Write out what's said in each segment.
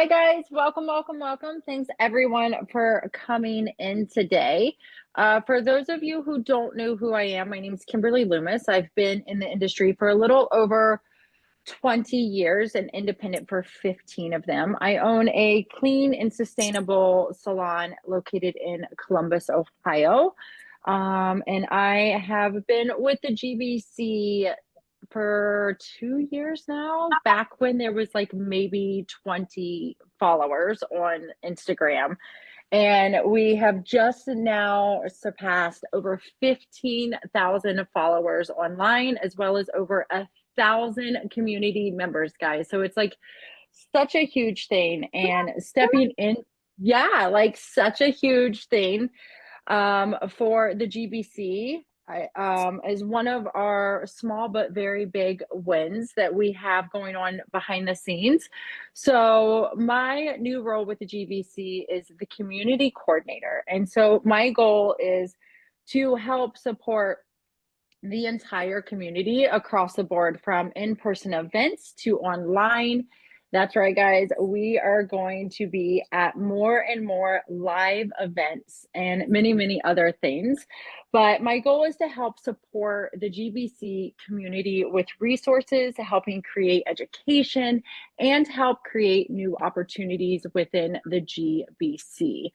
Hi guys, welcome, welcome, welcome. Thanks everyone for coming in today. For those of you who don't know who I am, my name is Kimberly Loomis. I've been in the industry for a little over 20 years and independent for 15 of them. I own a clean and sustainable salon located in Columbus, Ohio. And I have been with the GBC for 2 years now, back when there was like maybe 20 followers on Instagram. And we have just now surpassed over 15,000 followers online, as well as over 1,000 community members, guys. So it's like such a huge thing. And stepping in, yeah, like such a huge thing for the GBC. Is one of our small but very big wins that we have going on behind the scenes. So my new role with the GBC is the community coordinator. And so my goal is to help support the entire community across the board, from in-person events to online. That's right, guys. We are going to be at more and more live events and many, many other things. But my goal is to help support the GBC community with resources, helping create education, and help create new opportunities within the GBC.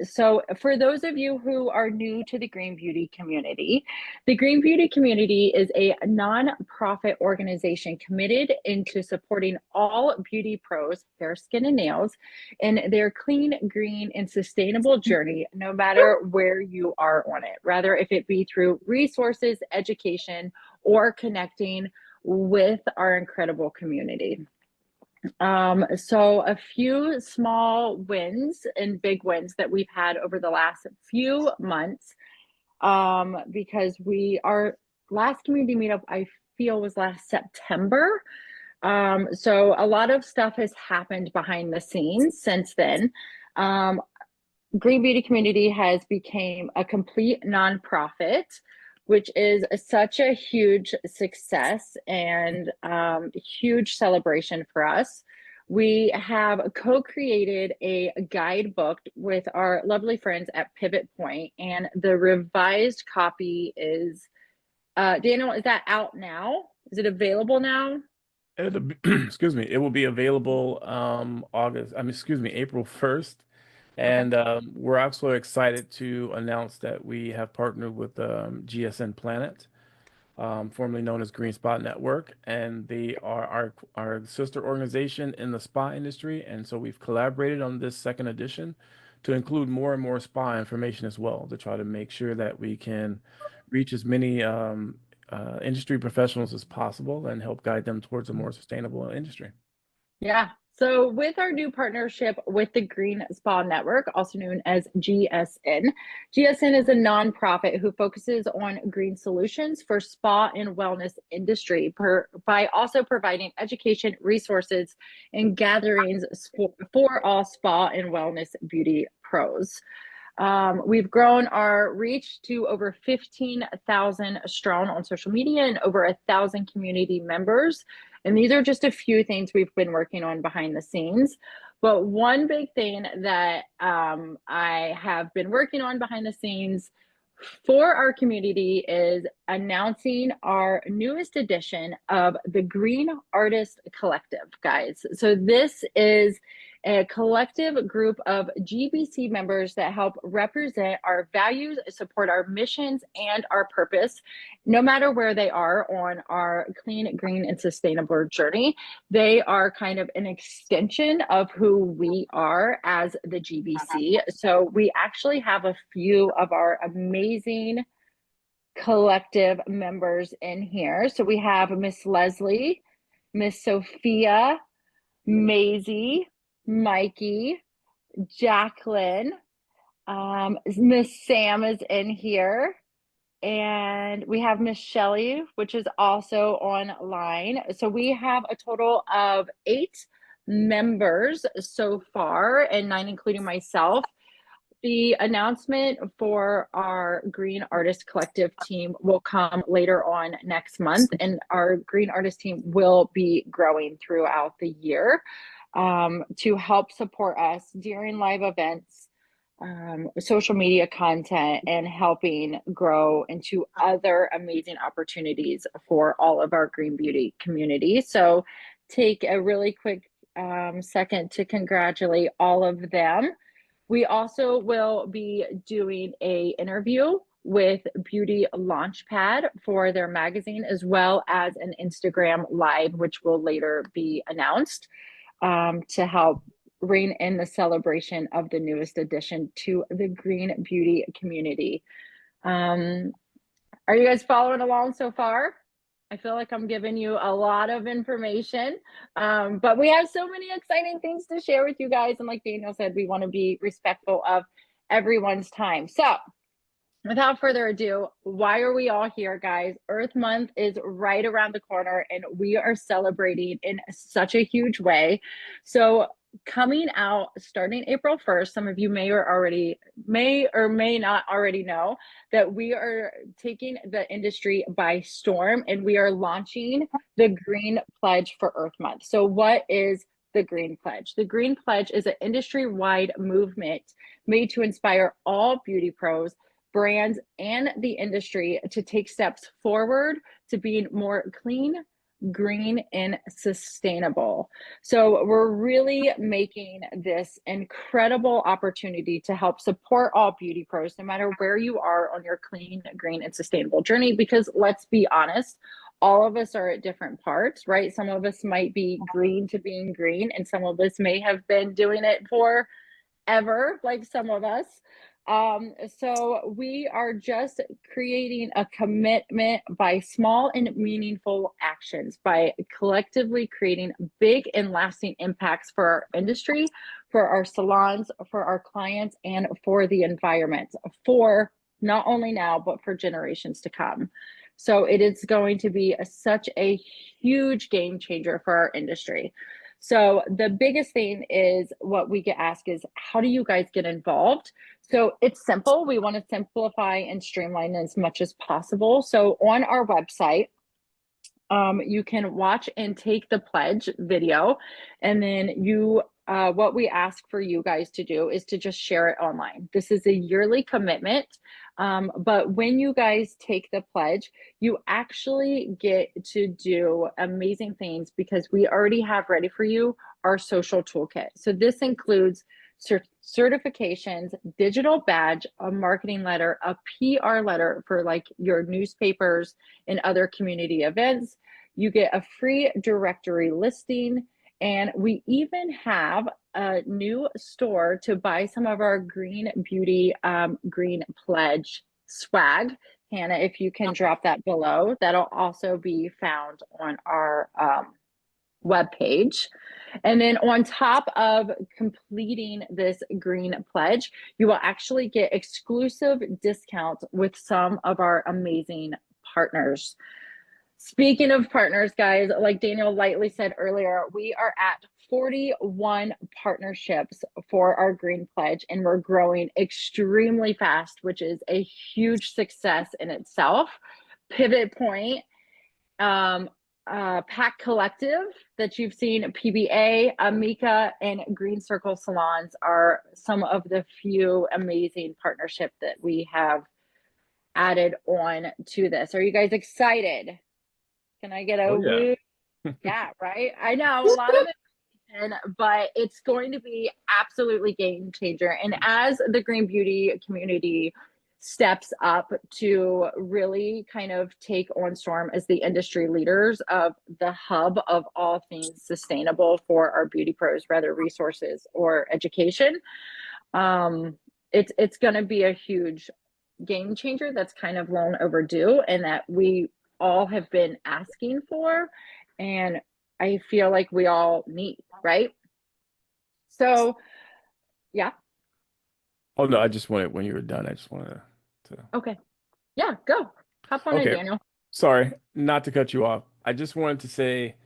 So for those of you who are new to the Green Beauty community, the Green Beauty community is a nonprofit organization committed into supporting all beauty pros, hair, skin, and nails in their clean, green, and sustainable journey, no matter where you are on it, rather if it be through resources, education, or connecting with our incredible community. So a few small wins and big wins that we've had over the last few months, because our last community meetup, I feel, was last September. So a lot of stuff has happened behind the scenes since then. Green Beauty Community has become a complete nonprofit, which is such a huge success and huge celebration for us. We have co-created a guidebook with our lovely friends at Pivot Point, and the revised copy is, Daniel, is that out now? Is it available now? Excuse me, it will be available April 1st. Okay. And we're also excited to announce that we have partnered with GSN Planet, formerly known as Green Spot Network, and they are our sister organization in the spa industry. And so we've collaborated on this second edition to include more and more spa information as well, to try to make sure that we can reach as many industry professionals as possible and help guide them towards a more sustainable industry. Yeah. So with our new partnership with the Green Spa Network, also known as GSN, GSN is a nonprofit who focuses on green solutions for spa and wellness industry by also providing education, resources, and gatherings for all spa and wellness beauty pros. We've grown our reach to over 15,000 strong on social media and over 1,000 community members. And these are just a few things we've been working on behind the scenes. But one big thing that I have been working on behind the scenes for our community is announcing our newest edition of the Green Artist Collective, guys. So this is a collective group of GBC members that help represent our values, support our missions, and our purpose, no matter where they are on our clean, green, and sustainable journey. They are kind of an extension of who we are as the GBC. So we actually have a few of our amazing collective members in here. So we have Miss Leslie, Miss Sophia, Maisie, Mikey, Jacqueline, Miss Sam is in here, and we have Miss Shelley, which is also online. So we have a total of 8 members so far, and 9 including myself. The announcement for our Green Artist Collective team will come later on next month, and our Green Artist team will be growing throughout the year. to help support us during live events, social media content, and helping grow into other amazing opportunities for all of our green beauty community. So take a really quick second to congratulate all of them. We also will be doing a interview with Beauty Launchpad for their magazine, as well as an Instagram live, which will later be announced, to help rein in the celebration of the newest addition to the green beauty community. Are you guys following along so far? I feel like I'm giving you a lot of information, but we have so many exciting things to share with you guys. And like Daniel said, we want to be respectful of everyone's time. So without further ado, why are we all here, guys? Earth Month is right around the corner, and we are celebrating in such a huge way. So coming out starting April 1st, some of you may or may not already know that we are taking the industry by storm, and we are launching the Green Pledge for Earth Month. So what is the Green Pledge? The Green Pledge is an industry-wide movement made to inspire all beauty pros, brands, and the industry to take steps forward to being more clean, green, and sustainable. So we're really making this incredible opportunity to help support all beauty pros, no matter where you are on your clean, green, and sustainable journey. Because let's be honest, all of us are at different parts, right? Some of us might be green to being green, and some of us may have been doing it for ever, like some of us. So we are just creating a commitment by small and meaningful actions, by collectively creating big and lasting impacts for our industry, for our salons, for our clients, and for the environment, for not only now, but for generations to come. So it is going to be such a huge game changer for our industry. So the biggest thing is what we get asked is, how do you guys get involved? So it's simple. We want to simplify and streamline as much as possible. So on our website, you can watch and take the pledge video, and then what we ask for you guys to do is to just share it online. This is a yearly commitment, but when you guys take the pledge, you actually get to do amazing things, because we already have ready for you our social toolkit. So this includes certifications, digital badge, a marketing letter, a PR letter for like your newspapers and other community events. You get a free directory listing, and we even have a new store to buy some of our green beauty, green pledge swag. Hannah, if you can drop that below, that'll also be found on our webpage. And then on top of completing this green pledge, you will actually get exclusive discounts with some of our amazing partners. Speaking of partners, guys, like Daniel lightly said earlier, we are at 41 partnerships for our Green Pledge, and we're growing extremely fast, which is a huge success in itself. Pivot Point, Pack Collective that you've seen, PBA, Amika, and Green Circle Salons are some of the few amazing partnerships that we have added on to this. Are you guys excited? Can I get a Oh yeah. woo? Yeah, right. I know a lot of it, but it's going to be absolutely game changer. And as the green beauty community steps up to really kind of take on storm as the industry leaders of the hub of all things sustainable for our beauty pros, whether resources or education, it's going to be a huge game changer that's kind of long overdue, and that we all have been asking for, and I feel like we all need, right? So yeah. Oh no, I just wanted, when you were done, I just wanted to. Okay. Yeah, go. Hop on in, Okay. Daniel. Sorry, not to cut you off. I just wanted to say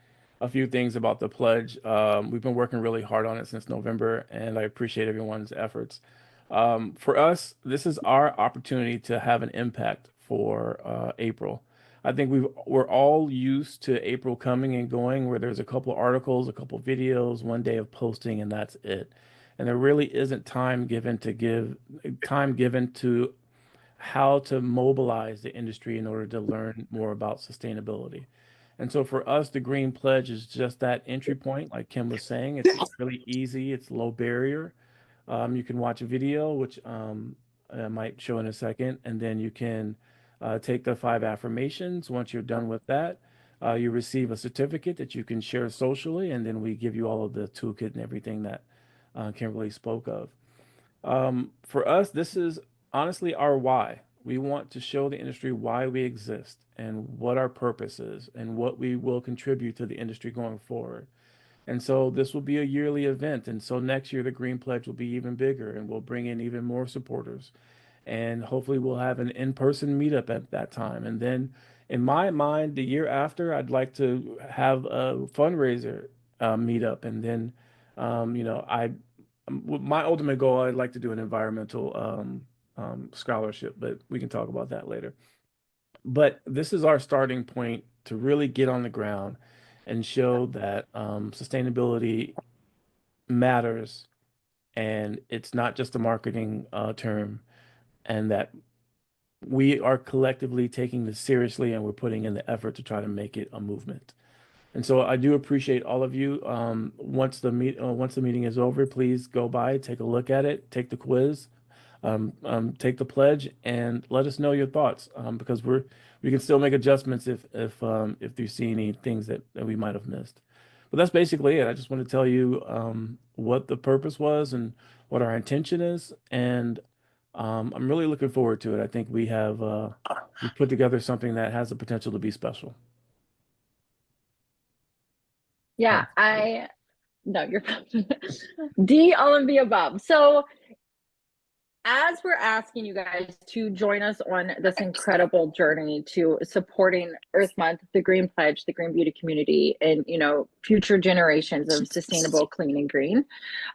a few things about the pledge. We've been working really hard on it since November, and I appreciate everyone's efforts. For us, this is our opportunity to have an impact for April. I think we're all used to April coming and going, where there's a couple articles, a couple videos, one day of posting, and that's it. And there really isn't time given to how to mobilize the industry in order to learn more about sustainability. And so for us, the Green Pledge is just that entry point, like Kim was saying. It's really easy, it's low barrier. You can watch a video, which I might show in a second, and then you can take the 5 affirmations. Once you're done with that, you receive a certificate that you can share socially, and then we give you all of the toolkit and everything that Kimberly spoke of. For us, this is honestly our why. We want to show the industry why we exist and what our purpose is and what we will contribute to the industry going forward. And so this will be a yearly event. And so next year, the Green Pledge will be even bigger and we'll bring in even more supporters. And hopefully, we'll have an in-person meetup at that time. And then, in my mind, the year after, I'd like to have a fundraiser meetup. And then, my ultimate goal, I'd like to do an environmental scholarship, but we can talk about that later. But this is our starting point to really get on the ground and show that sustainability matters and it's not just a marketing term, and that we are collectively taking this seriously and we're putting in the effort to try to make it a movement. And so I do appreciate all of you. Once the meeting is over, please go by, take a look at it, take the quiz, take the pledge, and let us know your thoughts, because we can still make adjustments if you see any things that we might have missed. But that's basically it. I just want to tell you what the purpose was and what our intention is, and I'm really looking forward to it. I think we've put together something that has the potential to be special. Yeah, I no, you're fine. D, all of the above. So as we're asking you guys to join us on this incredible journey to supporting Earth Month, the Green Pledge, the Green Beauty community, and future generations of sustainable, clean, and green,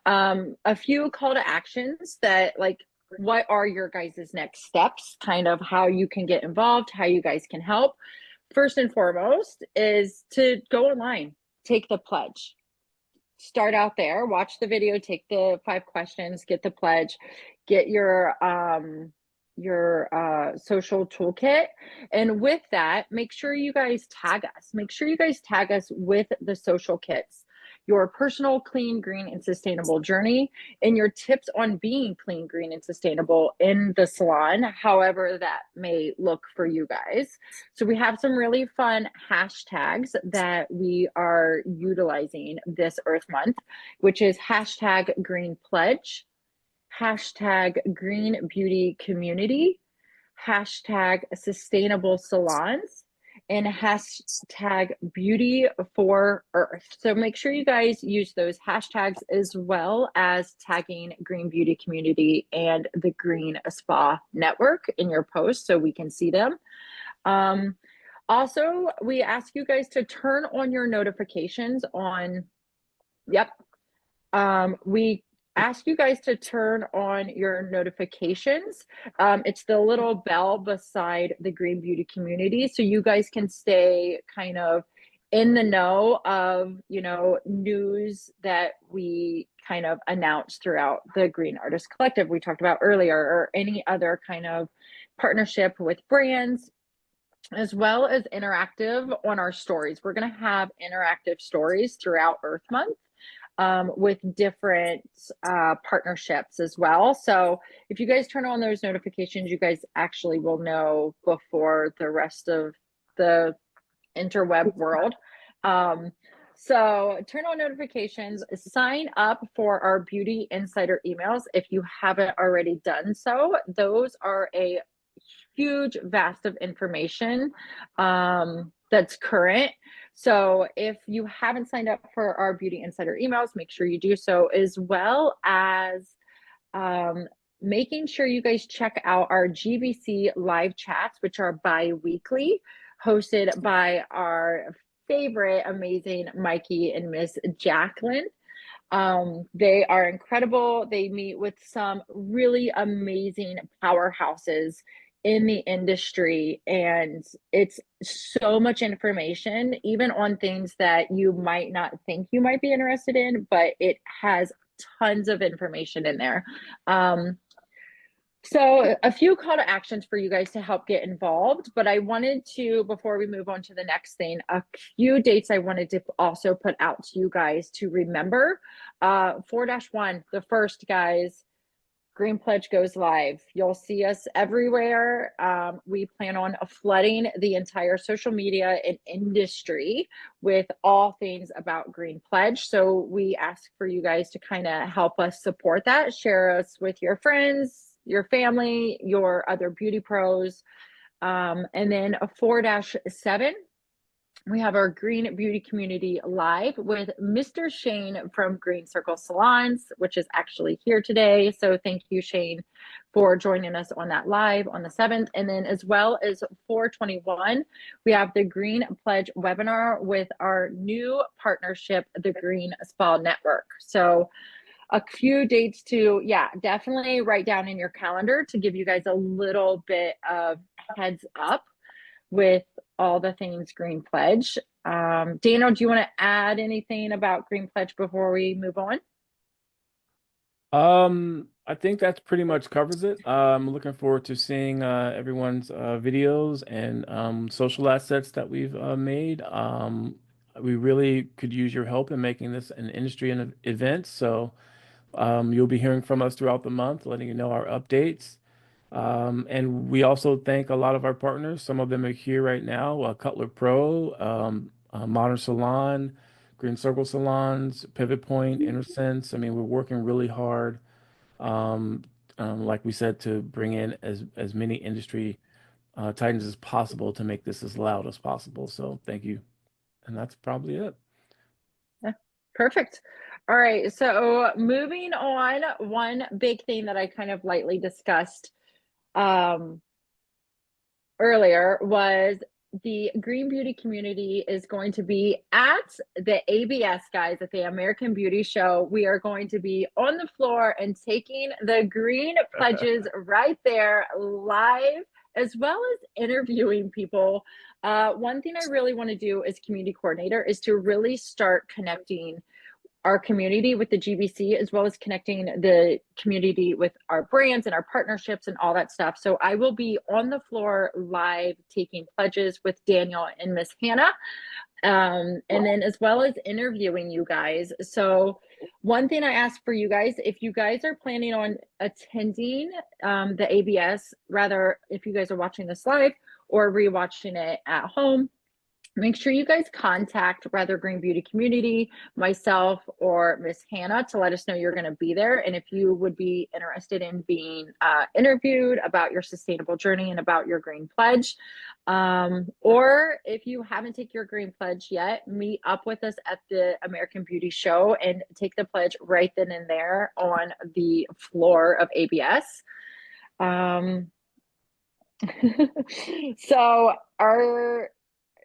a few call to actions that, like, what are your guys' next steps, kind of how you can get involved, how you guys can help. First and foremost is to go online, take the pledge. Start out there, watch the video, take the 5 questions, get the pledge, get your social toolkit. And with that, make sure you guys tag us. Make sure you guys tag us with the social kits, your personal clean, green, and sustainable journey, and your tips on being clean, green, and sustainable in the salon, however that may look for you guys. So we have some really fun hashtags that we are utilizing this Earth Month, which is hashtag Green Pledge, hashtag Green Beauty Community, hashtag Sustainable Salons, and hashtag Beauty for Earth. So make sure you guys use those hashtags, as well as tagging Green Beauty Community and the Green Spa Network in your posts so we can see them. Also, we ask you guys to turn on your notifications on, we ask you guys to turn on your notifications. It's the little bell beside the Green Beauty community, so you guys can stay kind of in the know of news that we kind of announce throughout the Green Artist Collective we talked about earlier, or any other kind of partnership with brands, as well as interactive on our stories. We're going to have interactive stories throughout Earth Month, with different partnerships as well. So if you guys turn on those notifications, you guys actually will know before the rest of the interweb world. So turn on notifications, sign up for our Beauty Insider emails if you haven't already done so. Those are a huge vast of information that's current. So if you haven't signed up for our Beauty Insider emails, make sure you do so, as well as making sure you guys check out our GBC live chats, which are bi-weekly, hosted by our favorite, amazing Mikey and Miss Jacqueline. They are incredible. They meet with some really amazing powerhouses in the industry, and it's so much information, even on things that you might not think you might be interested in, but it has tons of information in there. Um, so a few call to actions for you guys to help get involved, but I wanted to, before we move on to the next thing, a few dates I wanted to also put out to you guys to remember. 4-1, the first, guys, Green Pledge goes live. You'll see us everywhere. We plan on flooding the entire social media and industry with all things about Green Pledge. So we ask for you guys to kind of help us support that. Share us with your friends, your family, your other beauty pros. And then a 4-7, we have our Green Beauty Community live with Mr. Shane from Green Circle Salons, which is actually here today. So thank you, Shane, for joining us on that live on the 7th. And then as well as 4/21, we have the Green Pledge webinar with our new partnership, the Green Spa Network. So a few dates to, yeah, definitely write down in your calendar to give you guys a little bit of heads up with all the things Green Pledge. Daniel, do you want to add anything about Green Pledge before we move on? I think that's pretty much covers it. I'm looking forward to seeing everyone's videos and social assets that we've made. We really could use your help in making this an industry and event. So you'll be hearing from us throughout the month, letting you know our updates. And we also thank a lot of our partners. Some of them are here right now, Cutler Pro, Modern Salon, Green Circle Salons, Pivot Point, InnerSense. I mean, we're working really hard, um, like we said, to bring in as many industry titans as possible to make this as loud as possible. So thank you. And that's probably it. Yeah, perfect. All right. So moving on, one big thing that I kind of lightly discussed um, earlier was the Green Beauty Community is going to be at the ABS, guys, at the American Beauty Show. We are going to be on the floor and taking the green pledges right there live, as well as interviewing people. One thing I really want to do as community coordinator is to really start connecting our community with the GBC, as well as connecting the community with our brands and our partnerships and all that stuff. So I will be on the floor live taking pledges with Daniel and Miss Hannah, and then as well as interviewing you guys. So one thing I ask for you guys, if you guys are planning on attending the ABS, rather if you guys are watching this live or rewatching it at home, make sure you guys contact Rather Green Beauty Community, myself, or Miss Hannah to let us know you're going to be there. And if you would be interested in being interviewed about your sustainable journey and about your Green Pledge. Or if you haven't taken your Green Pledge yet, meet up with us at the American Beauty Show and take the pledge right then and there on the floor of ABS. So are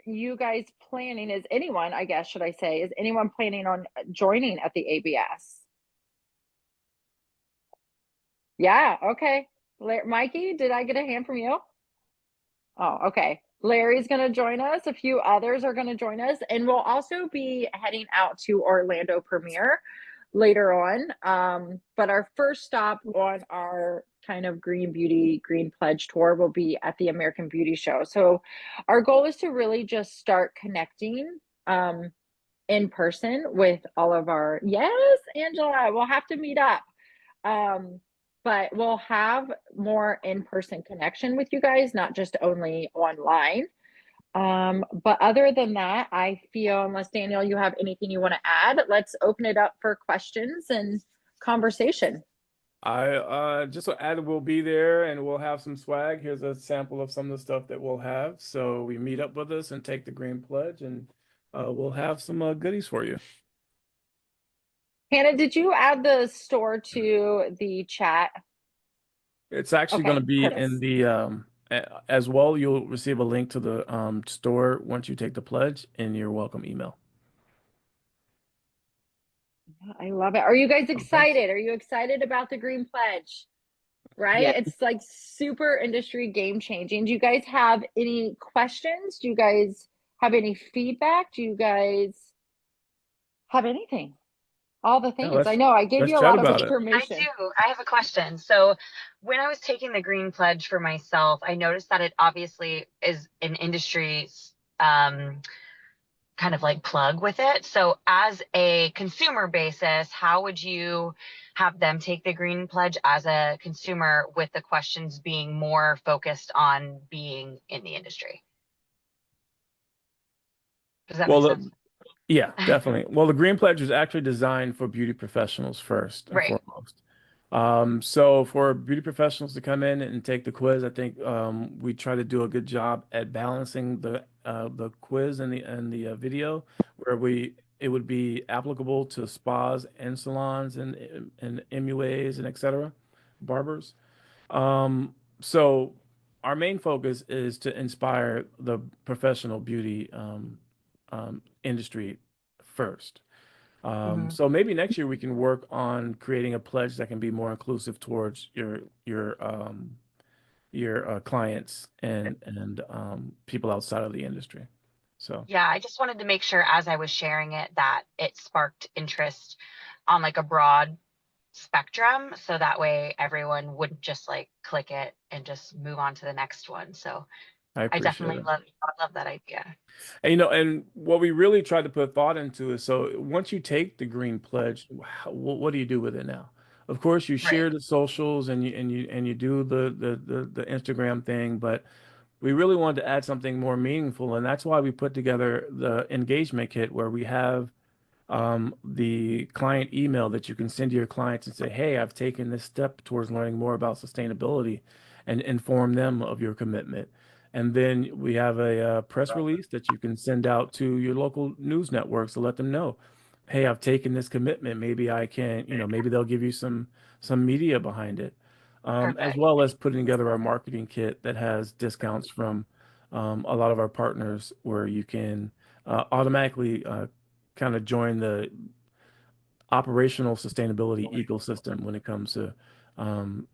you guys planning, is anyone, I guess, should I say, is anyone planning on joining at the ABS? Yeah, okay. Mikey, did I get a hand from you? Oh, okay. Larry's going to join us. A few others are going to join us. And we'll also be heading out to Orlando Premiere later on. But our first stop on our kind of Green Beauty, Green Pledge tour will be at the American Beauty Show. So our goal is to really just start connecting in person with all of our, yes, Angela, we'll have to meet up. But we'll have more in-person connection with you guys, not just only online. But other than that, I feel, unless Daniel, you have anything you want to add, let's open it up for questions and conversation. I just so added we'll be there and we'll have some swag. Here's a sample of some of the stuff that we'll have. So we meet up with us and take the Green Pledge, and we'll have some goodies for you. Hannah, did you add the store to the chat? It's actually going to Okay, be perfect. in the as well. You'll receive a link to the store once you take the pledge in your welcome email. I love it. Are you guys Oh, thanks. excited? Are you excited about the Green Pledge? right? Yeah. It's like super industry game changing. Do you guys have any questions? Do you guys have any feedback? Do you guys have anything? All the Yeah, things. I know I gave let's you a chat lot of about it. I information. do. I have a question. So, when I was taking the green pledge for myself, I noticed that it obviously is an industry um, kind of like plug with it. So, as a consumer basis, how would you have them take the green pledge as a consumer with the questions being more focused on being in the industry? Does that Well, make sense? yeah, definitely. Well, the Green Pledge was actually designed for beauty professionals first and Right. foremost. So for beauty professionals to come in and take the quiz, I think we try to do a good job at balancing the quiz and the video, where we it would be applicable to spas and salons and MUAs and et cetera, barbers. So our main focus is to inspire the professional beauty industry first. Hmm. So maybe next year we can work on creating a pledge that can be more inclusive towards your clients and people outside of the industry. So Yeah, I just wanted to make sure as I was sharing it that it sparked interest on like a broad spectrum, so that way everyone wouldn't just like click it and just move on to the next one. So I I appreciate definitely it. love that idea. And, and what we really tried to put thought into is, so once you take the green pledge, what do you do with it now? Of course, you Right. share the socials and you do the Instagram thing, but we really wanted to add something more meaningful, and that's why we put together the engagement kit where we have the client email that you can send to your clients and say, hey, I've taken this step towards learning more about sustainability, and inform them of your commitment. And then we have a press release that you can send out to your local news networks to let them know, hey, I've taken this commitment. Maybe I can, maybe they'll give you some media behind it. As Perfect. well as putting together our marketing kit that has discounts from a lot of our partners, where you can automatically kind of join the operational sustainability ecosystem when it comes to um,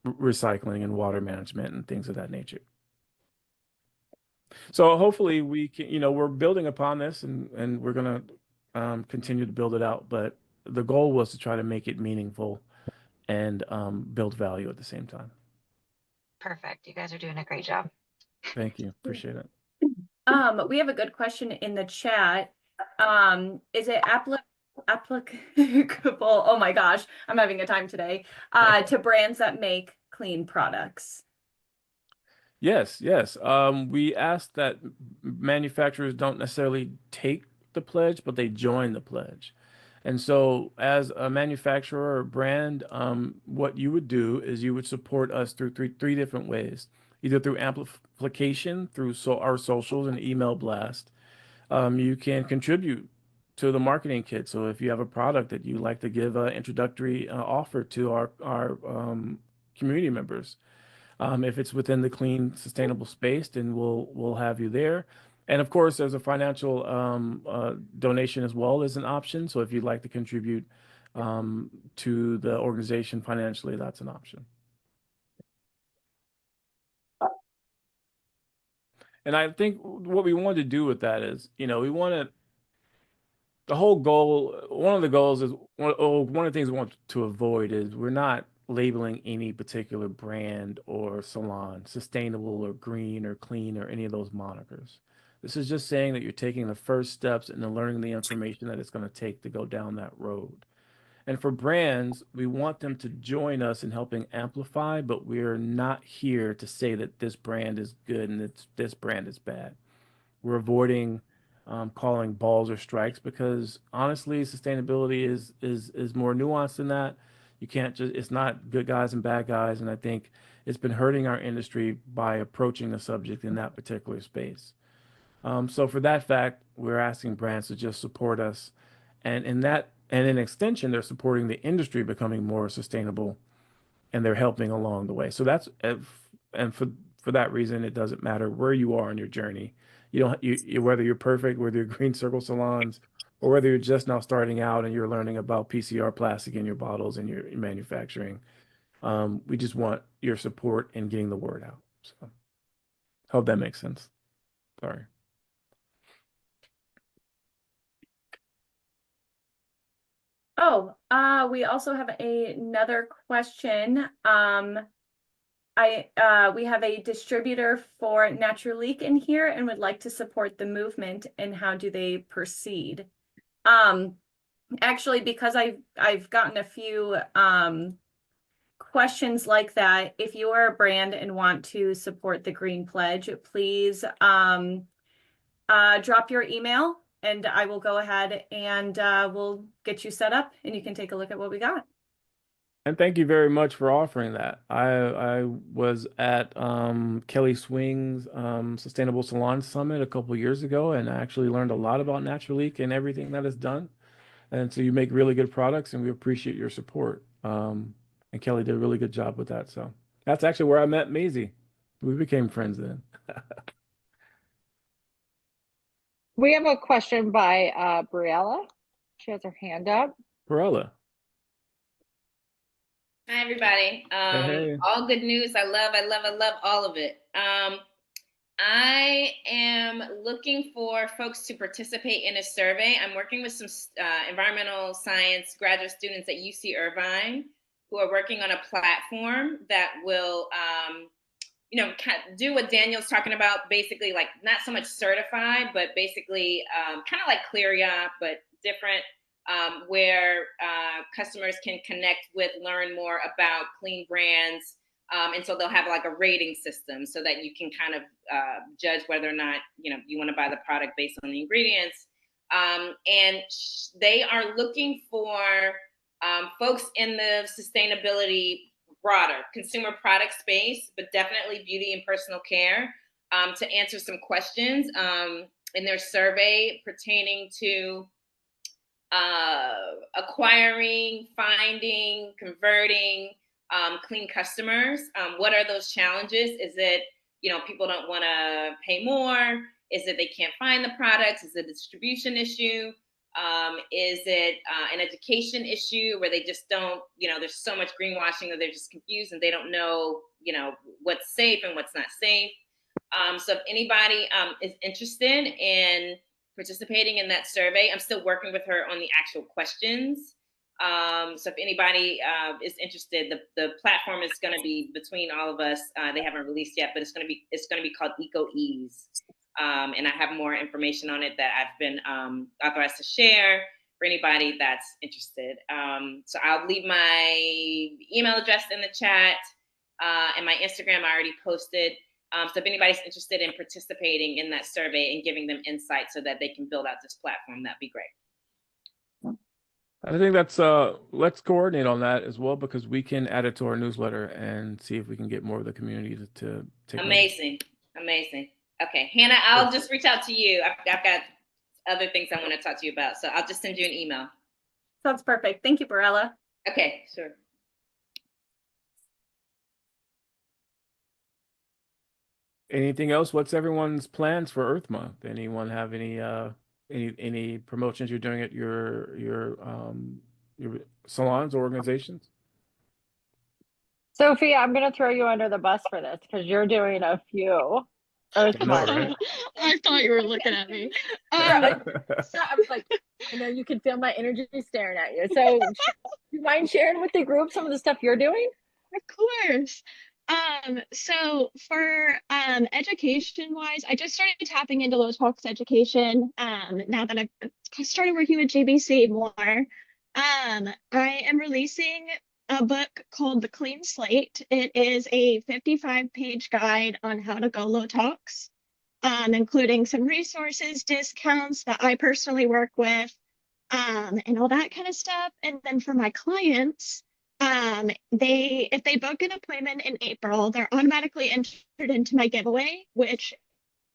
recycling and water management and things of that nature. So hopefully we can, we're building upon this, and we're going to continue to build it out. But the goal was to try to make it meaningful and build value at the same time. Perfect. You guys are doing a great job. Thank you. Appreciate it. We have a good question in the chat. Is it applicable? Oh my gosh, I'm having a time today. To brands that make clean products. Yes, yes. We ask that manufacturers don't necessarily take the pledge, but they join the pledge. And so, as a manufacturer or brand, what you would do is you would support us through three different ways, either through amplification, through our socials and email blast. You can contribute to the marketing kit. So, if you have a product that you like to give an introductory offer to our community members, if it's within the clean, sustainable space, then we'll have you there. And of course, there's a financial donation as well as an option. So if you'd like to contribute to the organization financially, that's an option. And I think what we wanted to do with that is, we wanted the whole goal, one of the goals is one of the things we want to avoid is we're not labeling any particular brand or salon sustainable or green or clean or any of those monikers. This is just saying that you're taking the first steps and then learning the information that it's going to take to go down that road. And for brands, we want them to join us in helping amplify, but we're not here to say that this brand is good and this brand is bad. We're avoiding calling balls or strikes, because honestly, sustainability is more nuanced than that. You can't just, it's not good guys and bad guys, and I think it's been hurting our industry by approaching the subject in that particular space. So for that fact, we're asking brands to just support us, and in extension, they're supporting the industry becoming more sustainable, and they're helping along the way. So and for that reason, it doesn't matter where you are in your journey. You don't whether you're perfect, whether you're green circle salons, or whether you're just now starting out and you're learning about PCR plastic in your bottles and your manufacturing. We just want your support in getting the word out. So hope that makes sense. Sorry. Oh, we also have another question. We have a distributor for Natural Leak in here and would like to support the movement, and how do they proceed? Actually, because I've gotten a few questions like that, if you are a brand and want to support the Green Pledge, please drop your email and I will go ahead and we'll get you set up and you can take a look at what we got. And thank you very much for offering that. I was at Kelly Swing's Sustainable Salon Summit a couple years ago, and I actually learned a lot about Natural Leak and everything that is done. And so you make really good products, and we appreciate your support. And Kelly did a really good job with that. So that's actually where I met Maisie. We became friends then. We have a question by Briella. She has her hand up. Perella. Hi, everybody. Hey. All good news. I love all of it. I am looking for folks to participate in a survey. I'm working with some environmental science graduate students at UC Irvine who are working on a platform that will, do what Daniel's talking about, basically like not so much certified, but basically kind of like ClearYop, but different, where customers can connect with, learn more about clean brands. And so they'll have like a rating system so that you can kind of judge whether or not, you want to buy the product based on the ingredients. And they are looking for folks in the sustainability broader consumer product space, but definitely beauty and personal care, to answer some questions in their survey pertaining to acquiring, finding, converting clean customers. What are those challenges? Is it, people don't want to pay more? Is it they can't find the products? Is it a distribution issue? Is it an education issue where they just don't, there's so much greenwashing that they're just confused and they don't know, what's safe and what's not safe. So if anybody is interested in participating in that survey, I'm still working with her on the actual questions. So if anybody is interested, the platform is going to be between all of us. They haven't released yet, but it's going to be called EcoEase. And I have more information on it that I've been authorized to share for anybody that's interested. So I'll leave my email address in the chat, and my Instagram I already posted. So if anybody's interested in participating in that survey and giving them insight so that they can build out this platform, that'd be great. I think that's let's coordinate on that as well, because we can add it to our newsletter and see if we can get more of the community to take Amazing. Okay, Hannah, I'll just reach out to you. I've got other things I want to talk to you about, so I'll just send you an email. Sounds perfect. Thank you, Barella. Okay, sure. Anything else? What's everyone's plans for Earth Month? Anyone have any promotions you're doing at your salons or organizations? Sophie, I'm going to throw you under the bus for this because you're doing a few Earth Month. Right? I thought you were looking at me. So I was like, you can feel my energy staring at you. So do you mind sharing with the group some of the stuff you're doing? Of course. So for education wise, I just started tapping into low tox education now that I've started working with JBC more. I am releasing a book called The Clean Slate. It is a 55-page guide on how to go low tox, including some resources, discounts that I personally work with, and all that kind of stuff. And then for my clients, if they book an appointment in April, they're automatically entered into my giveaway, which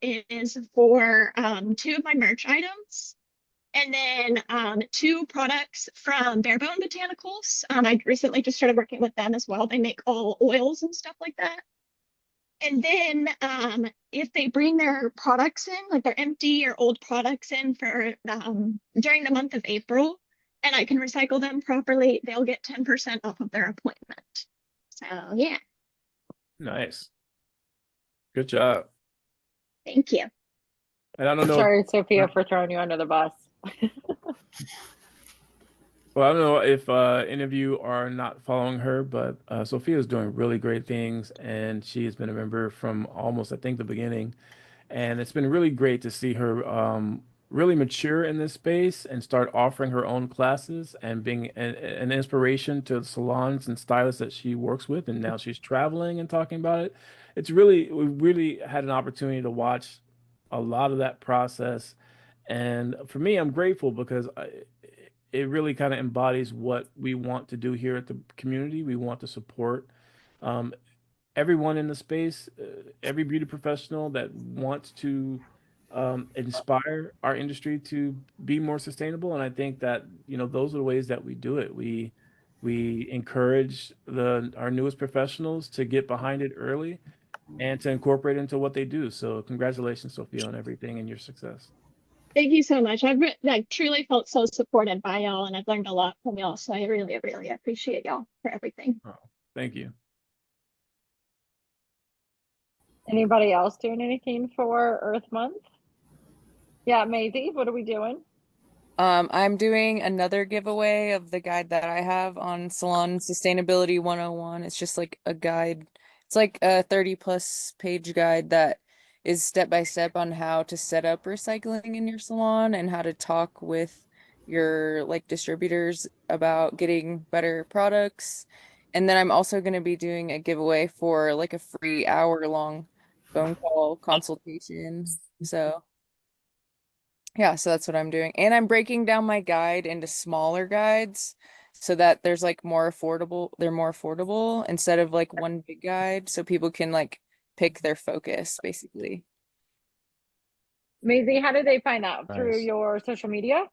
is for 2 of my merch items. And then 2 products from Barebone Botanicals. I recently just started working with them as well. They make all oils and stuff like that. And then if they bring their products in, like their empty or old products in for during the month of April, and I can recycle them properly, they'll get 10% off of their appointment. So yeah, Nice. Good job. thank you. And I don't know, Sorry, Sophia, for throwing you under the bus. well, I don't know if any of you are not following her, but Sophia is doing really great things, and she has been a member from almost, I think, the beginning. And it's been really great to see her really mature in this space and start offering her own classes and being an inspiration to the salons and stylists that she works with. And now she's traveling and talking about it. We really had an opportunity to watch a lot of that process. And for me, I'm grateful because it really kind of embodies what we want to do here at the community. We want to support um, everyone in the space, every beauty professional that wants to inspire our industry to be more sustainable. And I think that, those are the ways that we do it. We encourage our newest professionals to get behind it early and to incorporate it into what they do. So congratulations, Sophia, on everything and your success. Thank you so much. I've like truly felt so supported by y'all, and I've learned a lot from y'all. So I really, really appreciate y'all for everything. Oh, thank you. Anybody else doing anything for Earth Month? Yeah, Maisie, what are we doing? I'm doing another giveaway of the guide that I have on Salon Sustainability 101. It's just like a guide. It's like a 30+ page guide that is step by step on how to set up recycling in your salon and how to talk with your like distributors about getting better products. And then I'm also going to be doing a giveaway for like a free hour-long phone call consultation. So yeah, so that's what I'm doing. And I'm breaking down my guide into smaller guides so that there's like they're more affordable instead of like one big guide so people can like pick their focus basically. Maisie, how do they find out? Through Nice. your social media?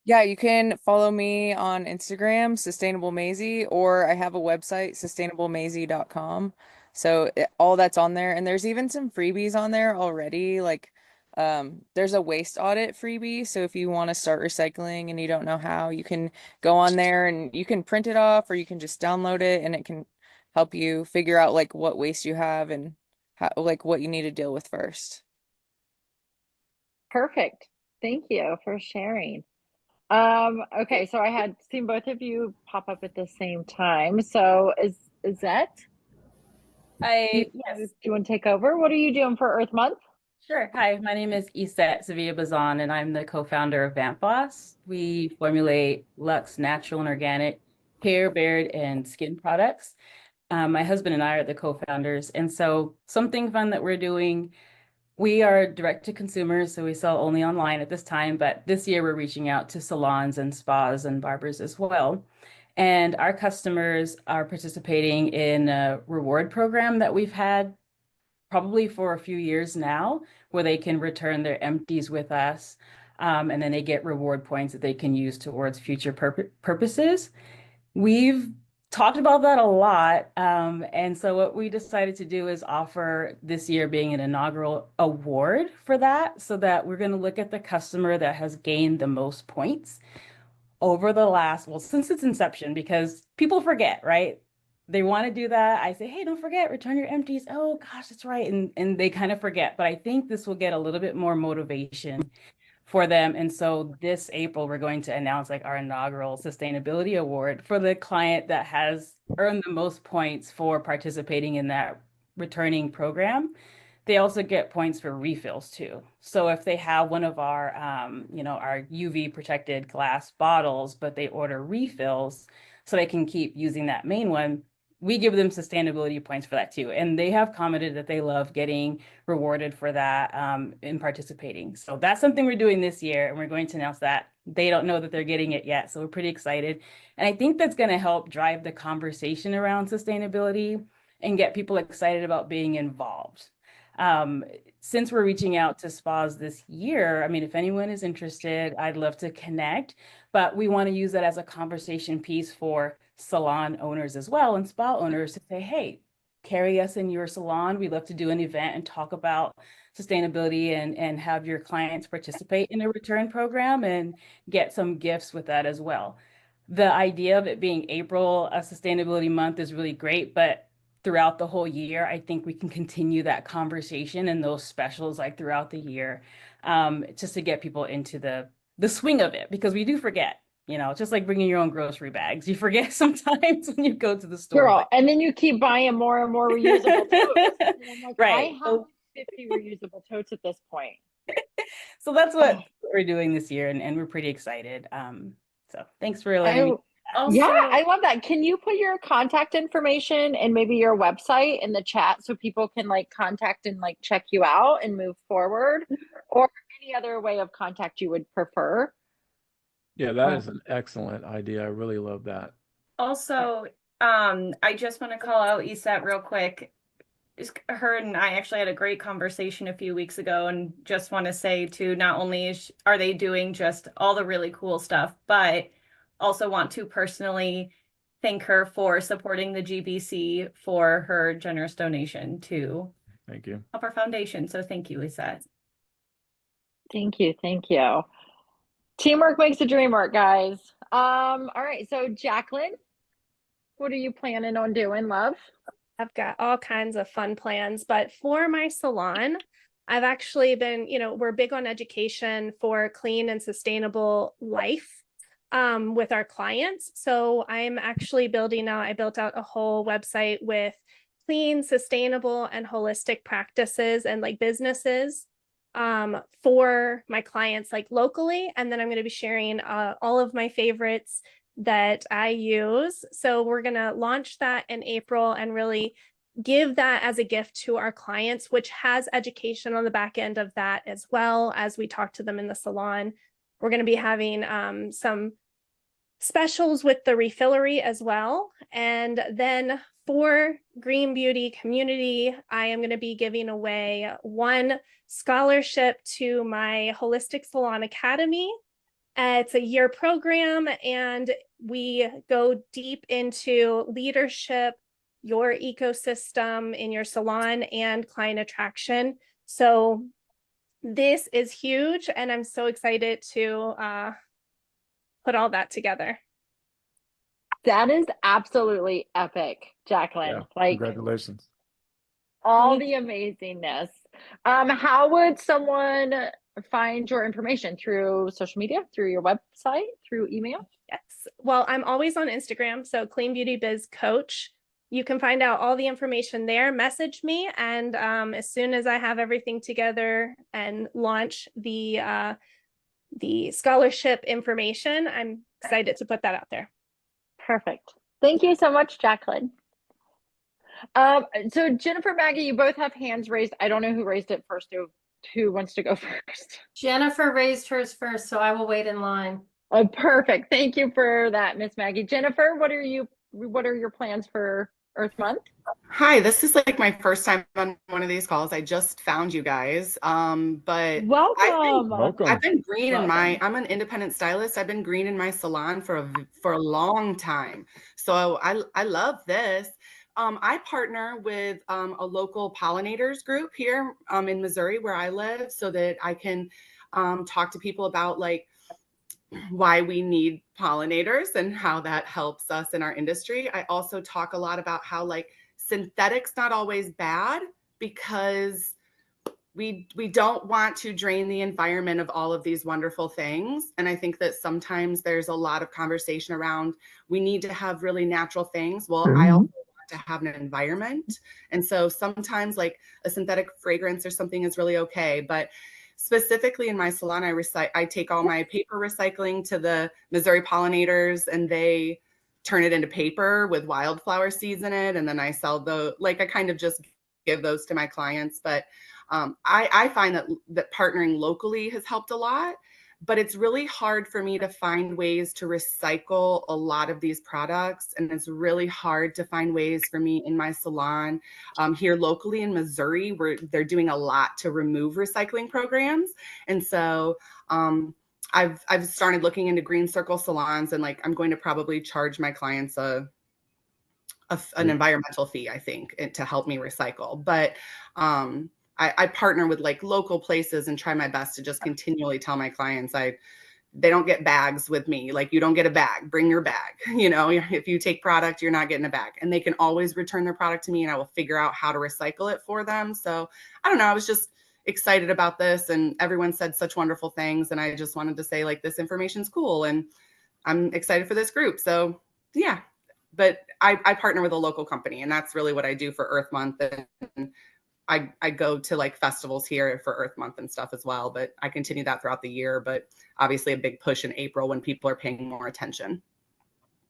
Yeah, you can follow me on Instagram, Sustainable Maisie, or I have a website, sustainablemaisie.com. So all that's on there. And there's even some freebies on there already. Like there's a waste audit freebie. So if you want to start recycling and you don't know how, you can go on there and you can print it off or you can just download it and it can help you figure out like what waste you have and how, like what you need to deal with first. Perfect. Thank you for sharing. Okay, so I had seen both of you pop up at the same time. So is that Yes, do you want to take over? What are you doing for Earth Month? sure. Hi, my name is Iset Sevilla Bazan, and I'm the co-founder of Vamp Boss. We formulate luxe, natural, and organic hair, beard, and skin products. My husband and I are the co-founders, and so something fun that we're doing, we are direct to consumers, so we sell only online at this time, but this year we're reaching out to salons and spas and barbers as well. And our customers are participating in a reward program that we've had probably for a few years now, where they can return their empties with us. And then they get reward points that they can use towards future purposes. We've talked about that a lot. And so what we decided to do is offer this year being an inaugural award for that, so that we're going to look at the customer that has gained the most points over the last, well, since its inception, because people forget, right? They want to do that. I say, hey, don't forget, return your empties. Oh gosh, that's right. And they kind of forget. But I think this will get a little bit more motivation for them. And so this April, we're going to announce like our inaugural sustainability award for the client that has earned the most points for participating in that returning program. They also get points for refills too. So if they have one of our, our UV protected glass bottles, but they order refills so they can keep using that main one, we give them sustainability points for that too. And they have commented that they love getting rewarded for that in participating. So that's something we're doing this year, and we're going to announce that. They don't know that they're getting it yet, so we're pretty excited. And I think that's going to help drive the conversation around sustainability and get people excited about being involved. Since we're reaching out to spas this year, I mean, if anyone is interested, I'd love to connect, but we want to use that as a conversation piece for salon owners as well and spa owners to say, hey, carry us in your salon. We'd love to do an event and talk about sustainability and have your clients participate in a return program and get some gifts with that as well. the idea of it being April, a sustainability month, is really great, but throughout the whole year, I think we can continue that conversation and those specials like throughout the year, just to get people into the swing of it, because we do forget, you know, just like bringing your own grocery bags. You forget sometimes when you go to the store. Girl, and then you keep buying more and more reusable totes. And I'm like, Right. I have 50 reusable totes at this point. So that's what we're doing this year, and we're pretty excited. So thanks for letting me. Also, Yeah, I love that. Can you put your contact information and maybe your website in the chat so people can like contact and like check you out and move forward, or any other way of contact you would prefer? Yeah, that is an excellent idea. I really love that. Also, I just want to call out Iset real quick. Her and I actually had a great conversation a few weeks ago, and just want to say too, not only are they doing just all the really cool stuff, but also want to personally thank her for supporting the GBC for her generous donation to Thank you. help our foundation. So thank you, Iset. Thank you. Thank you. Teamwork makes the dream work, guys. All right. So Jacqueline, what are you planning on doing, love? I've got all kinds of fun plans, but for my salon, I've actually been, you know, we're big on education for clean and sustainable life with our clients. So I'm actually I built out a whole website with clean, sustainable, and holistic practices and like businesses for my clients, like locally. And then I'm going to be sharing all of my favorites that I use. So we're going to launch that in April and really give that as a gift to our clients, which has education on the back end of that as well as we talk to them in the salon. We're going to be having some specials with the refillery as well. And then for Green Beauty community, I am going to be giving away one scholarship to my Holistic Salon Academy. It's a year program, and we go deep into leadership, your ecosystem in your salon, and client attraction. So this is huge, and I'm so excited to put all that together. That is absolutely epic, Jacqueline. Yeah, Like, congratulations. all the amazingness. How would someone find your information? Through social media, through your website, through email? Yes. Well, I'm always on Instagram, so Clean Beauty Biz Coach. You can find out all the information there. Message me, and as soon as I have everything together and launch the scholarship information, I'm excited to put that out there. Perfect. Thank you so much, Jacqueline. So Jennifer, Maggie, you both have hands raised. I don't know who raised it first. Who wants to go first? Jennifer raised hers first, so I will wait in line. Oh, perfect. Thank you for that, Miss Maggie. Jennifer, what are your plans for Earth Month? Hi, this is like my first time on one of these calls. I just found you guys. But welcome. I've been green in I'm an independent stylist. I've been green in my salon for a long time. So I love this. I partner with a local pollinators group here in Missouri where I live, so that I can talk to people about like why we need pollinators and how that helps us in our industry. I also talk a lot about how like synthetic's not always bad, because we don't want to drain the environment of all of these wonderful things. And I think that sometimes there's a lot of conversation around we need to have really natural things. Well, I also want to have an environment. And so sometimes like a synthetic fragrance or something is really okay. But specifically in my salon, I take all my paper recycling to the Missouri pollinators, and they turn it into paper with wildflower seeds in it. And then I sell I kind of just give those to my clients. But I find that partnering locally has helped a lot, but it's really hard for me to find ways to recycle a lot of these products. And it's really hard to find ways for me in my salon here locally in Missouri, where they're doing a lot to remove recycling programs. And so I've started looking into green circle salons, and like I'm going to probably charge my clients an environmental fee, I think, to help me recycle. But I partner with like local places and try my best to just continually tell my clients I they don't get bags with me. Like, you don't get a bag, bring your bag. You know, if you take product, you're not getting a bag, and they can always return their product to me and I will figure out how to recycle it for them. So I don't know, I was just excited about this, and everyone said such wonderful things. And I just wanted to say, like, this information's cool and I'm excited for this group. So yeah, but I partner with a local company, and that's really what I do for Earth Month. And I go to like festivals here for Earth Month and stuff as well, but I continue that throughout the year. But obviously a big push in April when people are paying more attention.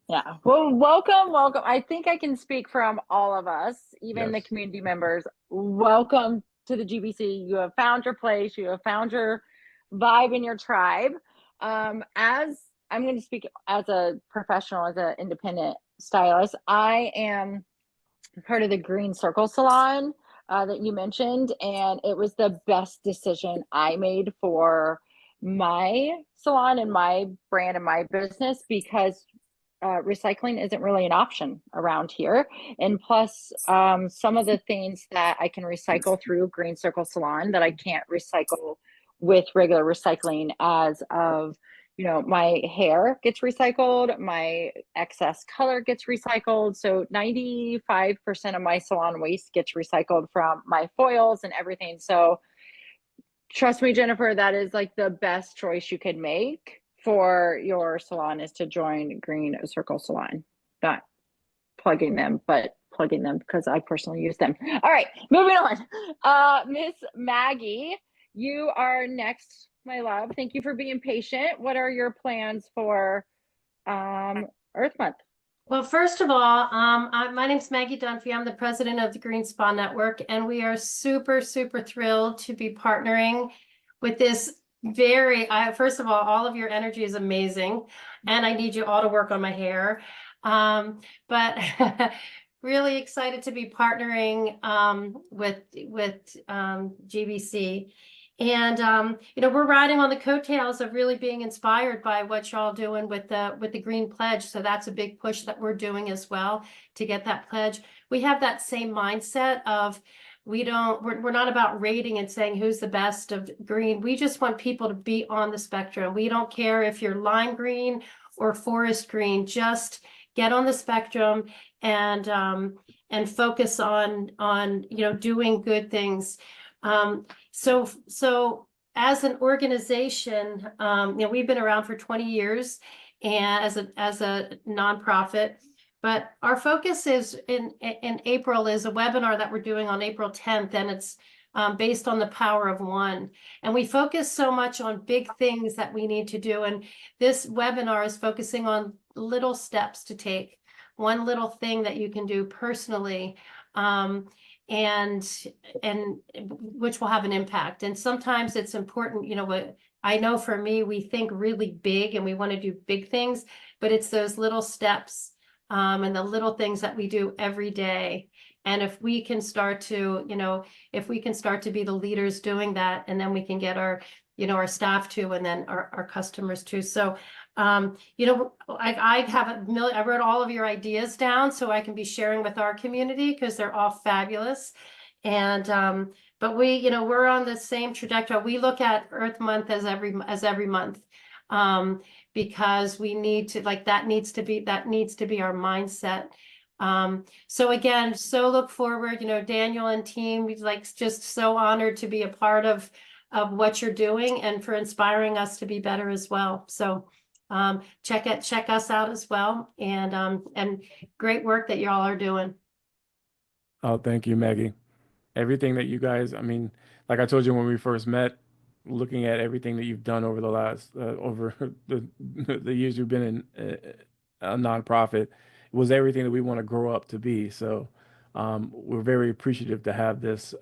Yeah. Well, welcome, welcome. I think I can speak from all of us, even the Yes. community members. Welcome to the GBC. You have found your place. You have found your vibe in your tribe. As I'm going to speak as a professional, as an independent stylist, I am part of the Green Circle Salon that you mentioned, and it was the best decision I made for my salon and my brand and my business, because recycling isn't really an option around here. And plus, some of the things that I can recycle through Green Circle Salon that I can't recycle with regular recycling, as of, you know, my hair gets recycled, my excess color gets recycled. So 95% of my salon waste gets recycled from my foils and everything. So trust me, Jennifer, that is like the best choice you could make for your salon, is to join Green Circle Salon. Not plugging them, but plugging them because I personally use them. All right, moving on. Miss Maggie, you are next, my love. Thank you for being patient. What are your plans for Earth Month? Well, first of all, my name's Maggie Dunphy. I'm the president of the Green Spa Network, and we are super, super thrilled to be partnering with this first of all of your energy is amazing, and I need you all to work on my hair. But really excited to be partnering with GBC. And you know, we're riding on the coattails of really being inspired by what y'all doing with the Green Pledge. So that's a big push that we're doing as well to get that pledge. We have that same mindset of we're not about rating and saying who's the best of green. We just want people to be on the spectrum. We don't care if you're lime green or forest green. Just get on the spectrum and focus on you know, doing good things. So as an organization, you know, we've been around for 20 years and as a nonprofit, but our focus is in April is a webinar that we're doing on April 10th, and it's based on the power of one. And we focus so much on big things that we need to do. And this webinar is focusing on little steps to take, one little thing that you can do personally, and which will have an impact. And sometimes it's important, you know, what I know for me, we think really big and we want to do big things, but it's those little steps and the little things that we do every day. And if we can start to, you know, if we can start to be the leaders doing that, and then we can get our, you know, our staff to, and then our customers too. So, you know, I wrote all of your ideas down so I can be sharing with our community, because they're all fabulous. And, but we, you know, we're on the same trajectory. We look at Earth Month as every month, because we need to, like, that needs to be our mindset. So again, so look forward, you know, Daniel and team, we like just so honored to be a part of what you're doing and for inspiring us to be better as well. So check us out as well, and great work that y'all are doing. Oh, thank you, Maggie. Everything that you guys, I mean, like I told you when we first met, looking at everything that you've done over the last over the years you've been in a nonprofit, was everything that we want to grow up to be. So we're very appreciative to have this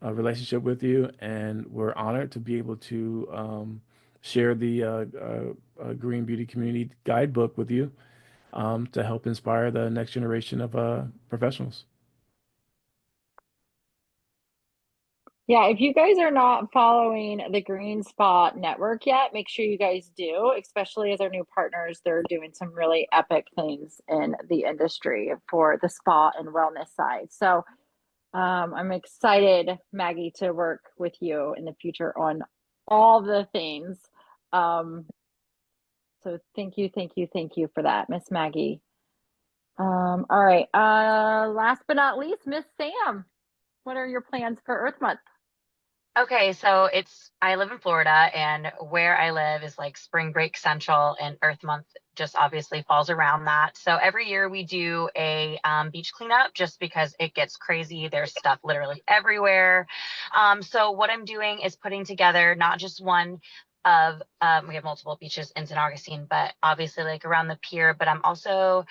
relationship with you, and we're honored to be able to share the Green Beauty Community Guidebook with you to help inspire the next generation of professionals. Yeah, if you guys are not following the Green Spa Network yet, make sure you guys do, especially as our new partners. They're doing some really epic things in the industry for the spa and wellness side. So I'm excited, Maggie, to work with you in the future on all the things. So thank you, thank you, thank you for that, Miss Maggie. All right. Last but not least, Miss Sam, what are your plans for Earth Month? Okay, so I live in Florida, and where I live is like spring break central, and Earth Month just obviously falls around that. So every year we do a beach cleanup just because it gets crazy. There's stuff literally everywhere. So what I'm doing is putting together not just one of, we have multiple beaches in St. Augustine, but obviously like around the pier, but I'm also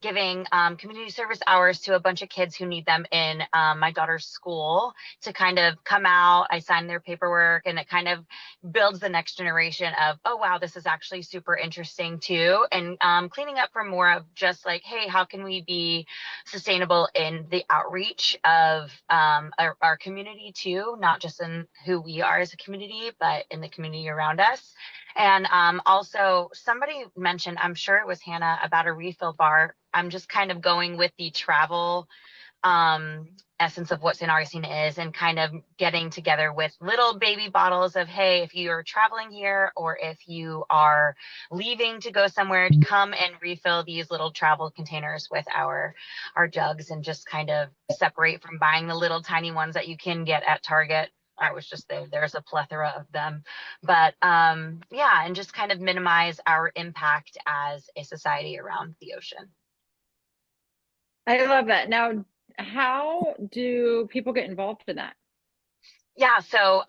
giving community service hours to a bunch of kids who need them in my daughter's school to kind of come out. I sign their paperwork, and it kind of builds the next generation of, oh, wow, this is actually super interesting too. And cleaning up for more of just like, hey, how can we be sustainable in the outreach of our community too, not just in who we are as a community, but in the community around us. And also somebody mentioned, I'm sure it was Hannah, about a refill bar. I'm just kind of going with the travel essence of what St. Augustine is, and kind of getting together with little baby bottles of, hey, if you're traveling here or if you are leaving to go somewhere, come and refill these little travel containers with our jugs, and just kind of separate from buying the little tiny ones that you can get at Target. I was just there. There's a plethora of them. But yeah, and just kind of minimize our impact as a society around the ocean. I love that. Now, how do people get involved in that? Yeah, so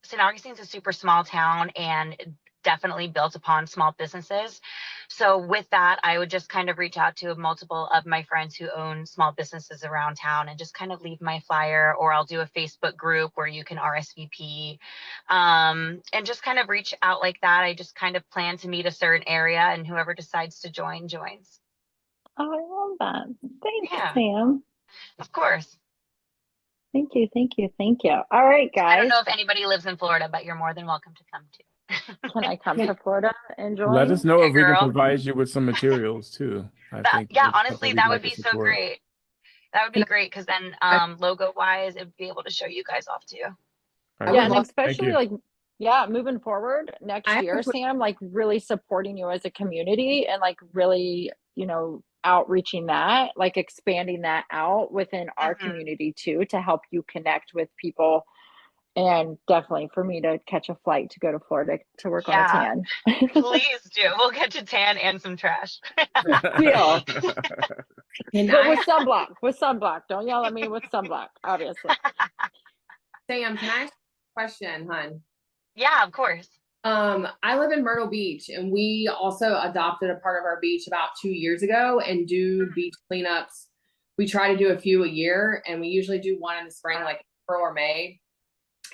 St. Augustine's a super small town and definitely built upon small businesses. So with that, I would just kind of reach out to multiple of my friends who own small businesses around town and just kind of leave my flyer, or I'll do a Facebook group where you can RSVP, and just kind of reach out like that. I just kind of plan to meet a certain area, and whoever decides to join, joins. Oh, I love that. Thanks, Yeah, Sam. of course. Thank you, thank you, thank you. All right, I don't guys. know if anybody lives in Florida, but you're more than welcome to come too. Can I come to Florida and join? Let us know Hey, if we can girl. provide you with some materials too. I think Yeah, it's something honestly, we'd that like would to be so support. great. That would be great, because then logo wise, it'd be able to show you guys off too. All right, Yeah, and thank especially you. like, yeah, moving forward next I year, have a Sam, like really supporting you as a community and like really, outreaching that, like expanding that out within our community too, to help you connect with people. And definitely for me to catch a flight to go to Florida to work on a Yeah, tan. please do. We'll get you tan and some trash. Deal. Can But I, with sunblock. Don't yell at me with sunblock, obviously. Sam, can I ask a question, hun? Yeah, of course. I live in Myrtle Beach, and we also adopted a part of our beach about 2 years ago and do beach cleanups. We try to do a few a year, and we usually do one in the spring, like April or May.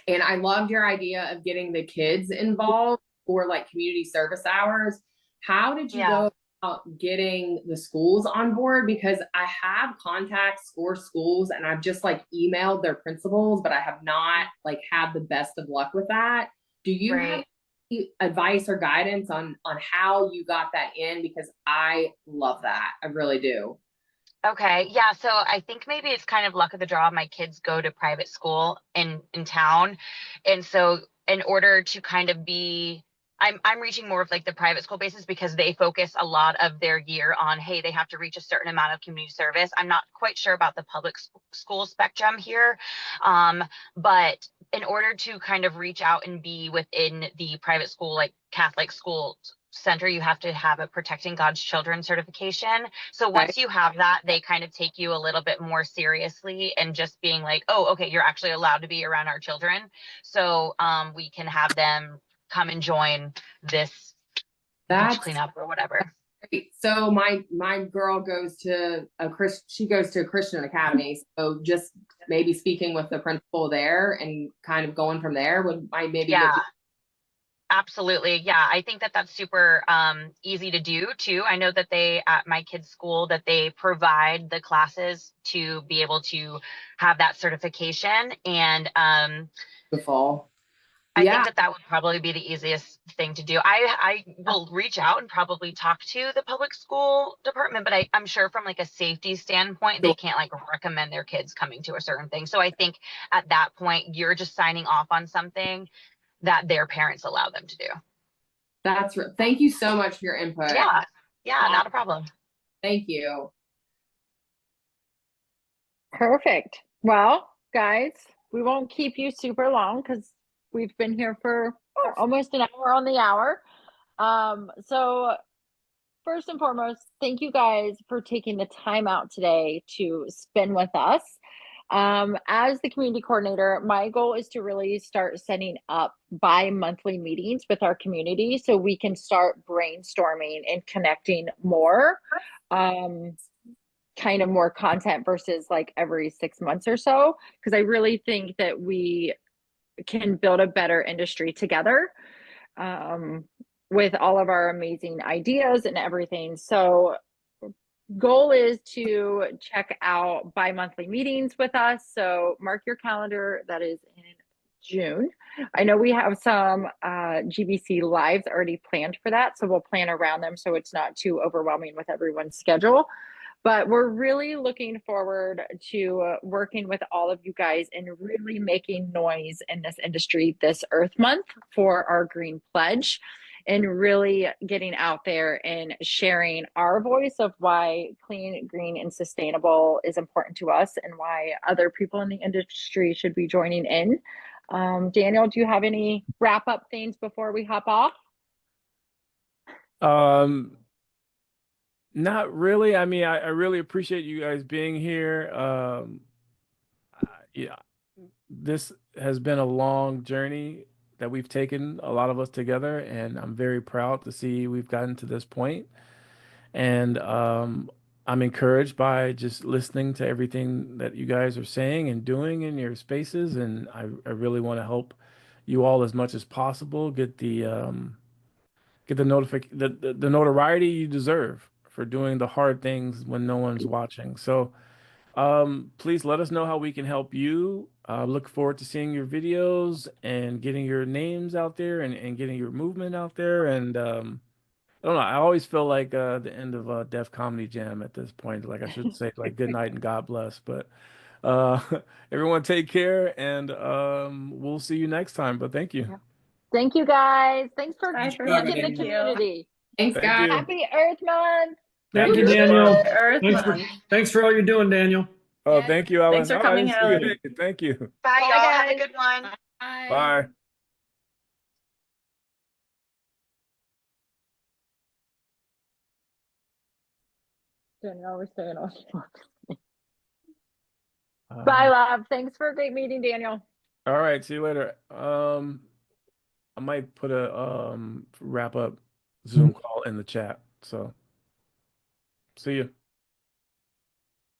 And I loved your idea of getting the kids involved for like community service hours. How did you go about getting the schools on board? Because I have contacts for schools, and I've just like emailed their principals, but I have not like had the best of luck with that. Do you have advice or guidance on how you got that in? Because I love that. I really do. Okay. Yeah. So I think maybe it's kind of luck of the draw. My kids go to private school in town. And so in order to kind of be, I'm reaching more of like the private school basis, because they focus a lot of their year on, hey, they have to reach a certain amount of community service. I'm not quite sure about the public school spectrum here. But in order to kind of reach out and be within the private school, like Catholic school center, you have to have a Protecting God's Children certification. So once you have that, they kind of take you a little bit more seriously, and just being like, oh, okay, you're actually allowed to be around our children. So we can have them come and join this beach cleanup or whatever. Great. So my girl goes to a Christian academy. So just maybe speaking with the principal there and kind of going from there might maybe Absolutely. Yeah. I think that that's super easy to do too. I know that they, at my kids' school, that they provide the classes to be able to have that certification. And the fall. I think that that would probably be the easiest thing to do. I will reach out and probably talk to the public school department, but I'm sure from like a safety standpoint, they can't like recommend their kids coming to a certain thing. So I think at that point, you're just signing off on something that their parents allow them to do. Thank you so much for your input. Yeah, not a problem. Thank you. Perfect. Well, guys, we won't keep you super long because we've been here for almost an hour on the hour. So first and foremost, thank you guys for taking the time out today to spend with us. As the community coordinator, my goal is to really start setting up bi-monthly meetings with our community so we can start brainstorming and connecting more, kind of more content versus like every 6 months or so, because I really think that we can build a better industry together. With all of our amazing ideas and everything. So goal is to check out bi-monthly meetings with us. So mark your calendar, that is in June. I know we have some GBC lives already planned for that, so we'll plan around them so it's not too overwhelming with everyone's schedule. But we're really looking forward to working with all of you guys and really making noise in this industry this Earth Month for our Green Pledge, and really getting out there and sharing our voice of why clean, green, and sustainable is important to us and why other people in the industry should be joining in. Daniel, do you have any wrap up things before we hop off? Not really. I mean, I really appreciate you guys being here. Yeah, this has been a long journey that we've taken, a lot of us together, and I'm very proud to see we've gotten to this point. And I'm encouraged by just listening to everything that you guys are saying and doing in your spaces, and I really want to help you all as much as possible get the the notoriety you deserve for doing the hard things when no one's watching. So please let us know how we can help you. Look forward to seeing your videos and getting your names out there and getting your movement out there. And I don't know, I always feel like the end of Def Comedy Jam at this point. Like I should say like good night and God bless. But uh, everyone take care, and we'll see you next time. But thank you. Thank you guys. Thanks for Bye, being everyone. in the Thank you. community. Thanks, Thank guys. you. Happy Earth Month. Thank Happy you, Earth Daniel. Month. Earth Thanks Month. for all you're doing, Daniel. Oh, thank you, Alan. Thanks for Oh, I coming didn't see out. you. Thank you. Bye, Bye, y'all. Have a guys. good one. Bye. Bye. Danielle, we're staying on. Bye, love. Thanks for a great meeting, Daniel. All right, see you later. I might put a wrap up Zoom call in the chat. So see you.